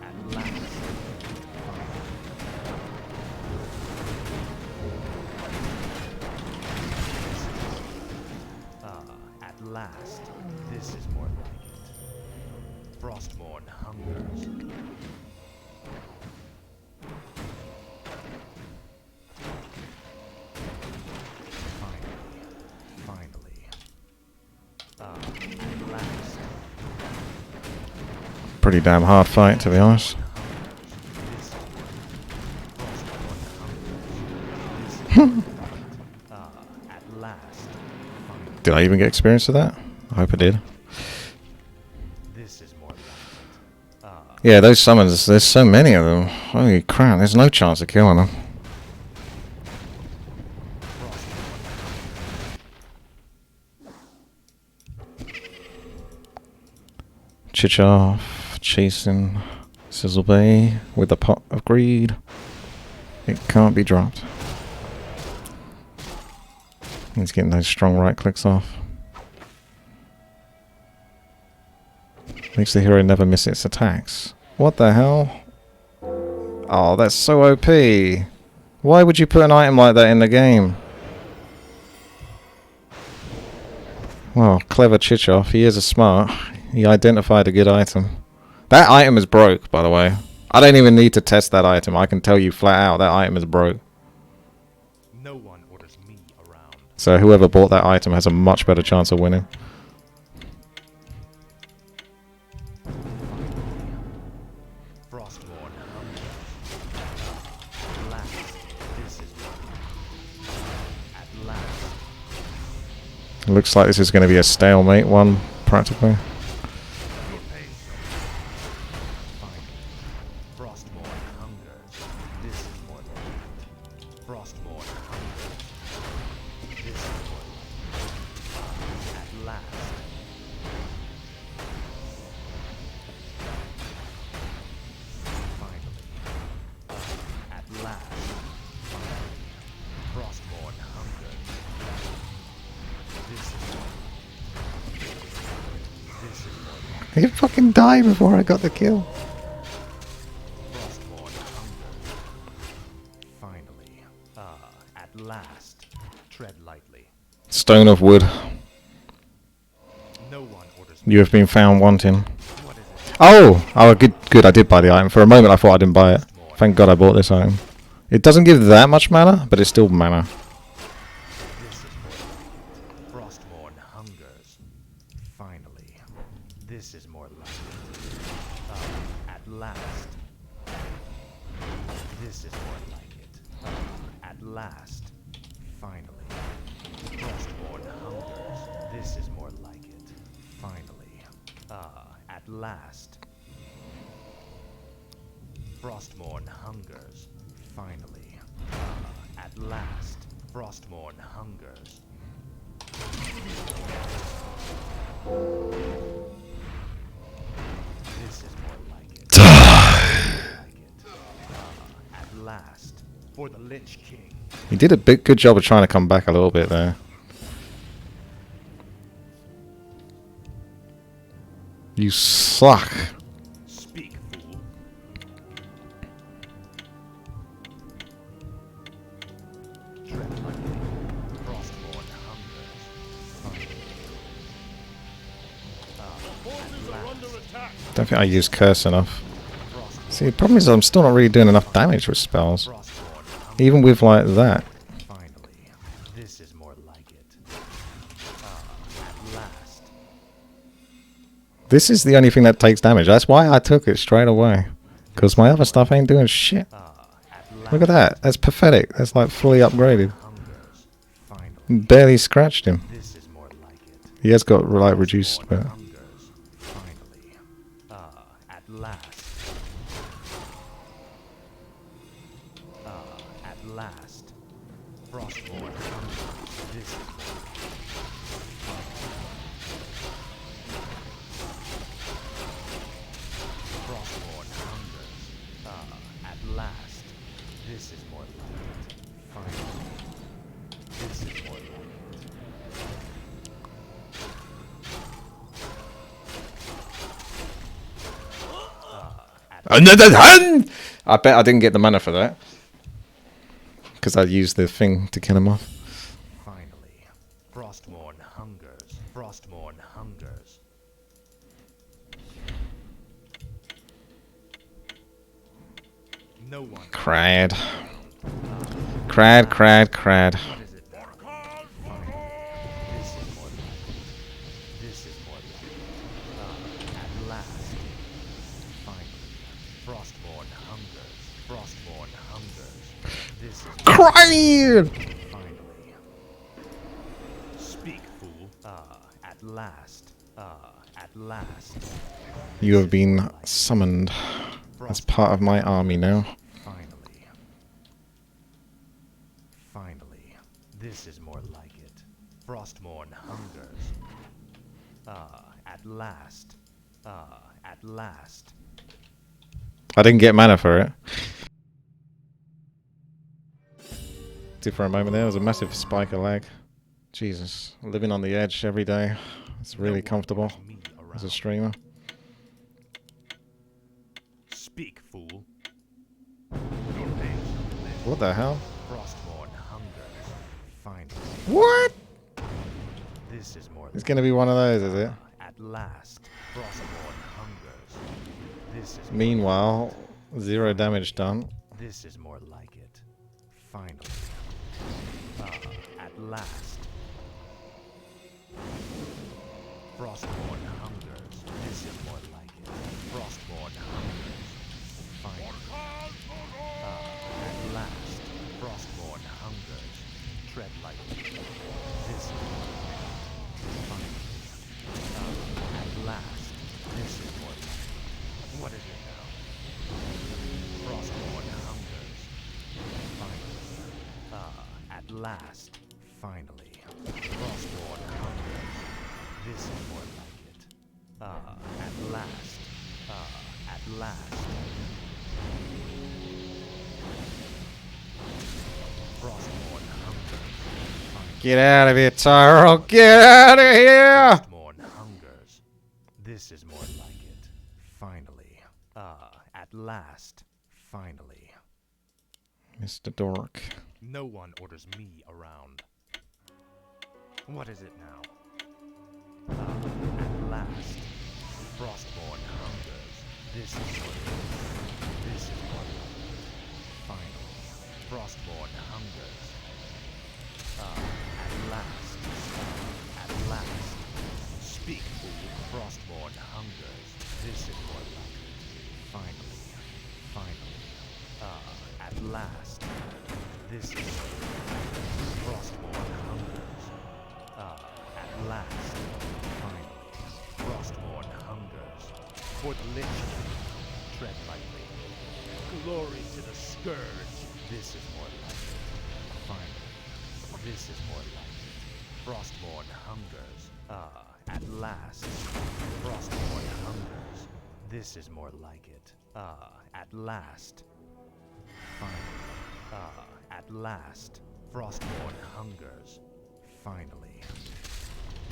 At last, at last, this is more like it. Frostborn hungers. Finally. At last. Pretty damn hard fight, to be honest. At last. Did I even get experience of that? I hope I did. This is more like it. Yeah, those summons, there's so many of them. Holy crap, there's no chance of killing them. Chichov, chasing Sizzle Bay with the pot of greed. It can't be dropped. He's getting those strong right clicks off. Makes the hero never miss its attacks. What the hell? Oh, that's so OP. Why would you put an item like that in the game? Well, clever Chichov. He is a smart. He identified a good item. That item is broke, by the way. I don't even need to test that item. I can tell you flat out that item is broke. No one orders me around. So whoever bought that item has a much better chance of winning. Frostborn hungers. At last, this is at last. Looks like this is going to be a stalemate one, practically. Frostborn hungers. This is more like it. Frostborn hungers. This is more like it. At last. Finally. At last. Finally. Frostborn hungers. This is more This is more like He fucking died before I got the kill. Frostborn hungers. Finally. At last. Tread lightly. Stone of wood. No one orders You have been found wanting. What is it? Oh, good. I did buy the item. For a moment, I thought I didn't buy it. Thank God I bought this item. It doesn't give that much mana, but it's still mana. This is more like it. Frostborn hungers. Finally. This is more like it. At last. This is more like it. At last. Finally. Frostborn hungers. This is more like it. Finally. At last. Frostborn hungers. Finally. At last. Frostborn hungers. This is more like it. Like it. At last. For the Lich King. He did a good job of trying to come back a little bit there. You suck. Speak, fool. Tread lightly. Frostborn hungers. Finally. At last. Don't think I used curse enough. See, the problem is I'm still not really doing enough damage with spells. Frostborn hungers. Even with like that. Finally. This is more like it. At last. This is the only thing that takes damage. That's why I took it straight away. Because my other stuff ain't doing shit. At last. Look at that. That's pathetic. That's like fully upgraded. Hungers. Finally. Barely scratched him. This is more like it. He has got like reduced, Frostborn but hungers. Finally. At last. At last. Frostborn hungers. This is Frostborn hungers. This is more like it. Finally. This is more like it. Another hand! I bet I didn't get the mana for that. Because I used the thing to kill him off. Finally. Frostmourne hungers. Frostmourne hungers. No one. Crad. Crad, crad, crad. What is it now? Finally. This is more like it. This is more like it. At last. Finally. Frostmourne hungers. Frostmourne hungers. This is Crad! finally. Speak, fool. At last. At last. You have been summoned as part of my army now. Finally. Finally. This is more like it. Frostmourne hungers. At last. At last. I didn't get mana for it. Did for a moment there. There was a massive spike of lag. Jesus. Living on the edge every day. It's really comfortable Me as a around. streamer. Speak, fool. Your pain shall live. What the hell? Frostmourne hungers. Finally. What? This is more It's gonna be one of those, is it? At last. Frostmourne hungers. This is Meanwhile, 0 damage done. This is more like it. Finally. At last. Frostmourne hungers. This is more like it. Frostmourne hungers. Finally. At last. Frostmourne hungers. Tread lightly. This is more like it. Finally. At last. This is more like it. What is it now? Frostmourne hungers. Finally. At last. Finally. Frostmourne hungers. This is more like it. At last. At last. Frostmourne hungers. Finally. Get out of here, Tyrell! Get out of here! Frostmourne hungers. This is more like it. Finally. At last. Finally. Mr. Dork. No one orders me around. What is it now? At last. Frostmourne hungers. This is more like it. This is more like it. Finally. Frostmourne hungers. At last. At last. Speak, fool. Frostmourne hungers. This is more like it. Finally. Finally. At last. This is more like it. Frostmourne hungers. At last. Finally. Frostmourne hungers. For the Lich King. Tread lightly. Glory to the Scourge. This is more like it. Finally. This is more like it. Frostmourne hungers. At last. Frostmourne hungers. This is more like it. At last. Finally. At last. Frostmourne hungers. Finally.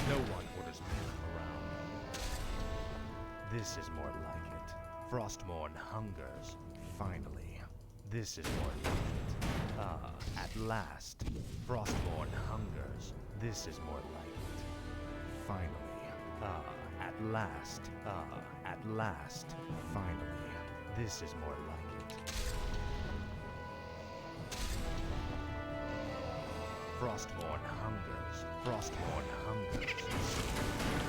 No one orders me around. This is more like it. Frostmourne hungers. Finally. This is more like it. At last. Frostmourne hungers. This is more like it. Finally. At last. At last. Finally. This is more like it. Frostmourne hungers. Frostmourne hungers.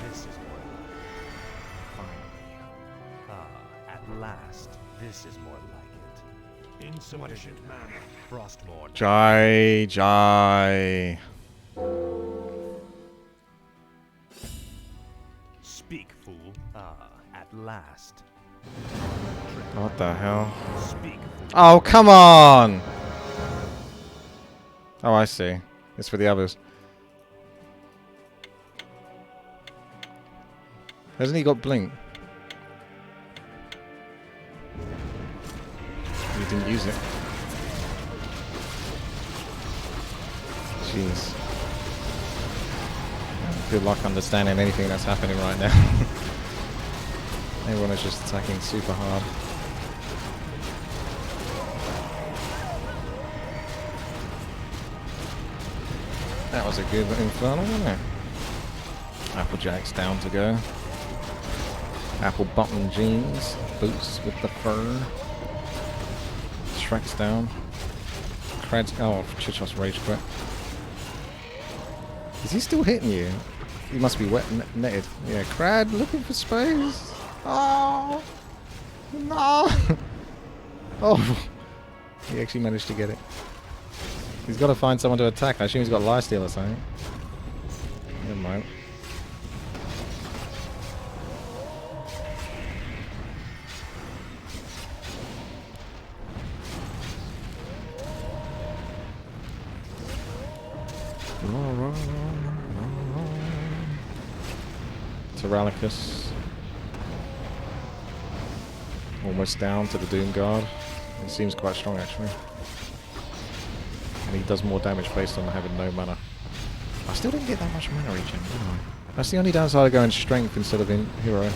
This is more like it. Finally. At last. This is more like it. Insufficient mana. Frostmourne. Jai, Jai. Speak, fool. At last. What the hell? Speak, fool. Oh, come on! Oh, I see. It's for the others. Hasn't he got blink? He didn't use it. Jeez. Good luck understanding anything that's happening right now. Everyone is just attacking super hard. That was a good Infernal, wasn't it? Applejack's down to go. Apple button jeans, boots with the fur. Shrek's down. Crad's... Oh, Chichos rage quit. Is he still hitting you? He must be wet netted. Yeah, Crad looking for space. Oh! No! Oh! He actually managed to get it. He's got to find someone to attack. I assume he's got lifesteal or something. Never mind. Tyralicus. Almost down to the Doom Guard. He seems quite strong actually. And he does more damage based on having no mana. I still didn't get that much mana regen, did I? That's the only downside of going strength instead of in hero.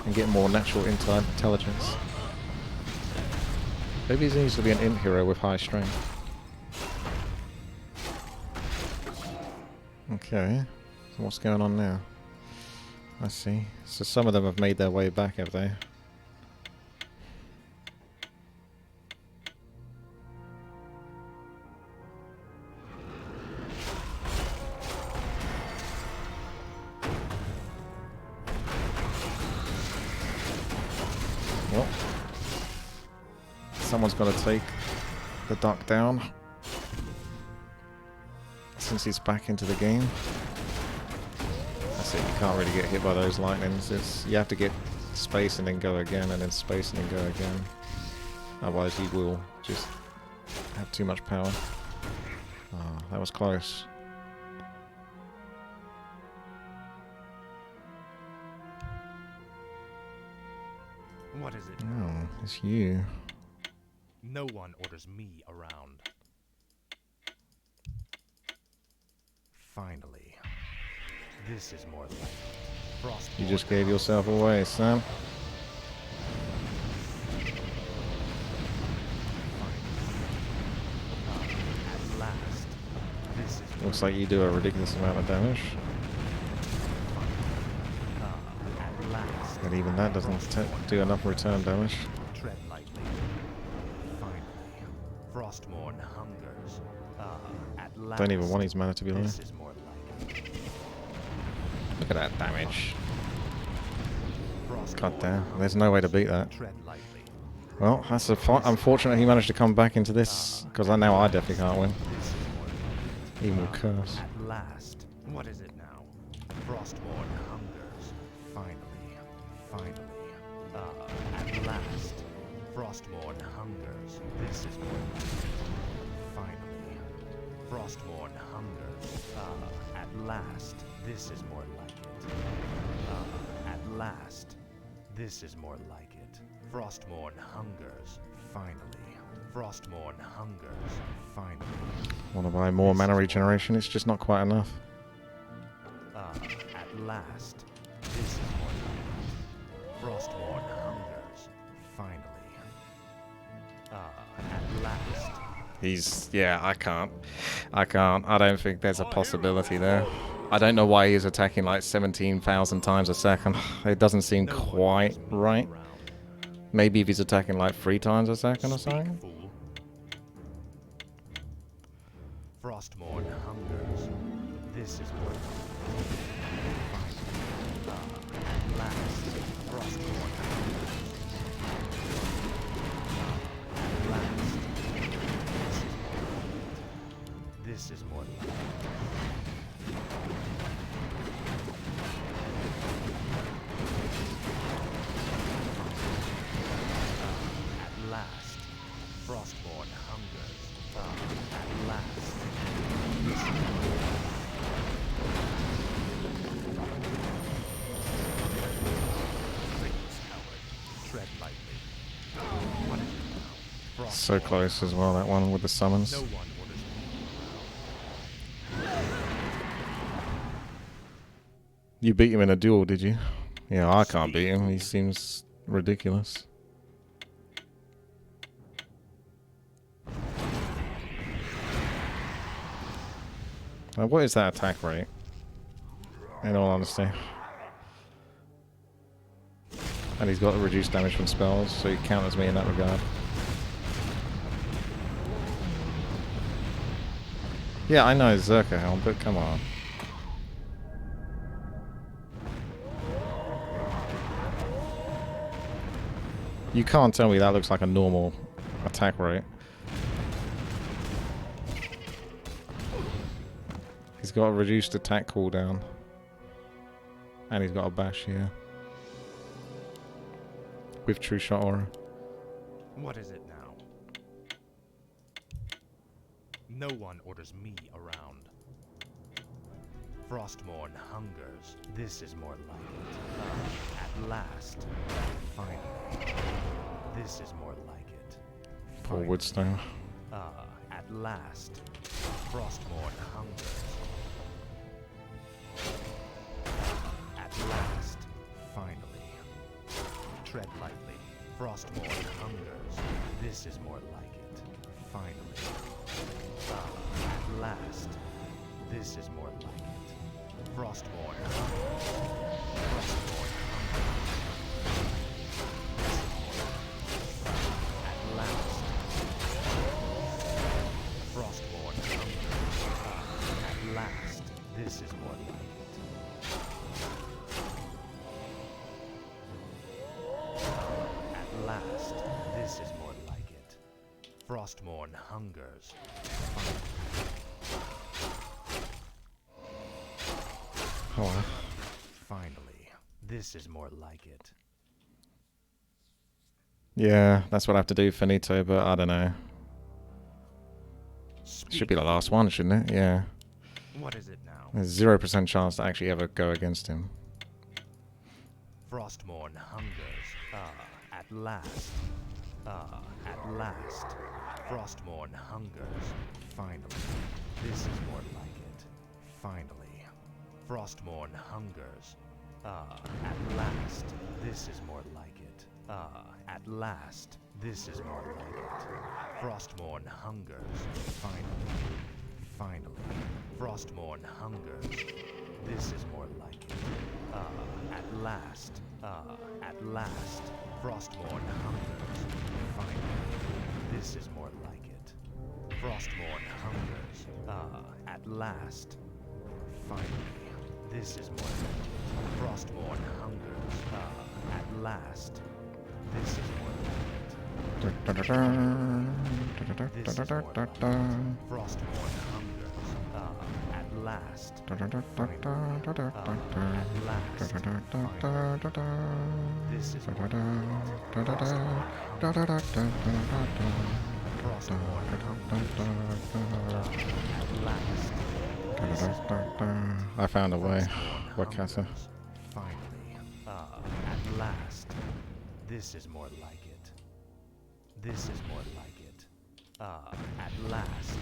And getting more natural intelligence. Maybe he needs to be an int hero with high strength. Okay, so what's going on now? I see. So some of them have made their way back, have they? Well, someone's got to take the duck down. Since he's back into the game. That's it, you can't really get hit by those lightnings. You have to get space and then go again, and then space and then go again. Otherwise he will just have too much power. Oh, that was close. What is it? Oh, it's you. No one orders me around. Finally. This is more like Frost. You just gave yourself away, Sam. At last. This is Looks like you do a ridiculous amount of damage. at last. And even that doesn't do enough return damage. Tread lightly. Finally. Frostmourne hungers. At last. Don't even want his mana to be low. This is more like it. Look at that damage. Frostmourne God damn. There's no way to beat that. tread lightly. Well, that's unfortunate he managed to come back into this, because now I definitely can't win. This is more like it. Even with Curse. At last. What is it now? Frostmourne hungers. Finally. At last. Frostmourne hungers. This is more like it. Finally. Frostmourne hungers. At last. This is more like it. At last. This is more like it. Frostmourne hungers. Finally. Frostmourne hungers. Finally. Want to buy more mana regeneration? It's just not quite enough. At last. This is more like it. Frostmourne hungers. Finally. At last. Yeah, I can't. I don't think there's a possibility there. I don't know why he's attacking like 17,000 times a second. It doesn't seem quite right. Maybe if he's attacking like 3 times a second or something. Fool. Frostmourne hungers. This is more at last. Frostmourne hungers. At last. This is more like it. At last, Frostmourne hungers. At last. This is Please, coward. Tread lightly. What is it now? So close as well, that one with the summons. No one orders me. You beat him in a duel, did you? Yeah, I can't beat him. He seems ridiculous. What is that attack rate? In all honesty. And he's got reduced damage from spells, so he counters me in that regard. Yeah, I know Zerka Helm, but come on. You can't tell me that looks like a normal attack rate. He's got a reduced attack cooldown. And he's got a bash here. With True Shot Aura. What is it now? No one orders me around. Frostmourne hungers. This is more like it. At last. Finally. This is more like it. Poor Woodstone. At last. Frostmourne hungers. At last. Finally. Tread lightly. Frostmourne hungers. This is more like it. Finally. At last. This is more like it. Frostmourne hungers. Frostmourne hungers. At last. Frostmourne hungers. At last. This is more like it. At last, this is more like it. Frostmourne hungers. Oh, Finally, this is more like it. yeah, that's what I have to do, Finito, but I don't know. Should be the last one, shouldn't it? Yeah. What is it now? There's 0% chance to actually ever go against him. Frostmourne hungers. At last. At last. Frostmourne hungers. Finally. This is more like it. Finally. Frostmourne hungers. At last. This is more like it. At last. This is more like it. Frostmourne hungers. Finally. Finally. Frostmourne hungers. This is more like it. At last. At last. Frostmourne hungers. Finally. This is more like it. Frostmourne hungers. At last. Finally. This is more like it. Frostmourne hungers. At last. This is more like it. This is more like it. Frostmourne hungers. At last. Finally. At last. Finally. This is more like it. Frostmourne hungers. At last. I found a way. Wakasa. Finally. At last. This is more like it. This is more like it. At last.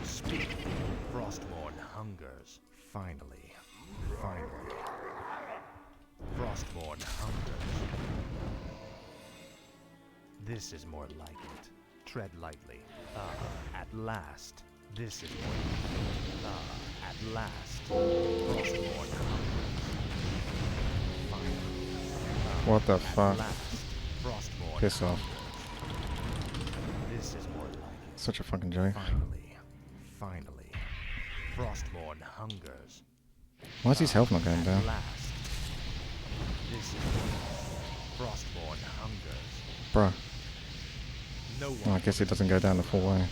Speak. Frostmourne hungers. Finally. Finally. Frostmourne hungers. This is more like it. Tread lightly. At last. This is more like it. At last. Frostmourne hungers. Finally. What the At fuck? last. Frostmourne Piss off. This is more like it. Such a fucking joke. Finally. Finally. Frostmourne hungers. Why is his health not going At down? last. This is more like it. Frostmourne hungers. Bruh. No one. Well, I guess it doesn't go down the full way.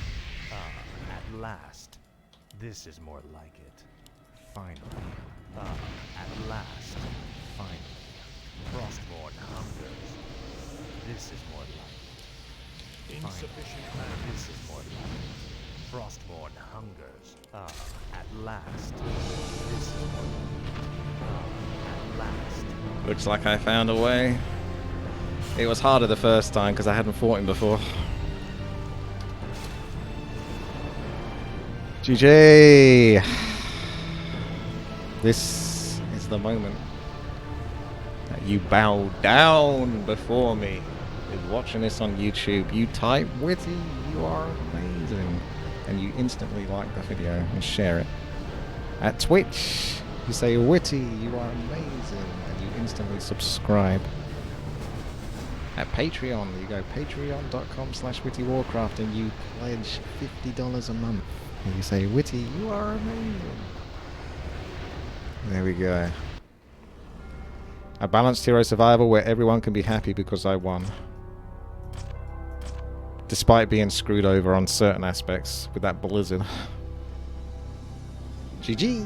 At last. This is more like it. Finally. At last. Finally. Frostmourne hungers. This is more like it. Insufficient land. This is more like it. Frostmourne hungers. At last. This is more like it. At last. Looks like I found a way. It was harder the first time because I hadn't fought him before. GG! This is the moment. that you bow down before me. If you're watching this on YouTube, you type Witty, you are amazing, and you instantly like the video and share it. At Twitch, you say Witty, you are amazing, and you instantly subscribe. At Patreon, you go patreon.com/WTiiWarcraft and you pledge $50 a month. And you say, Witty, you are amazing. There we go. A balanced hero survival where everyone can be happy because I won. Despite being screwed over on certain aspects with that blizzard. GG!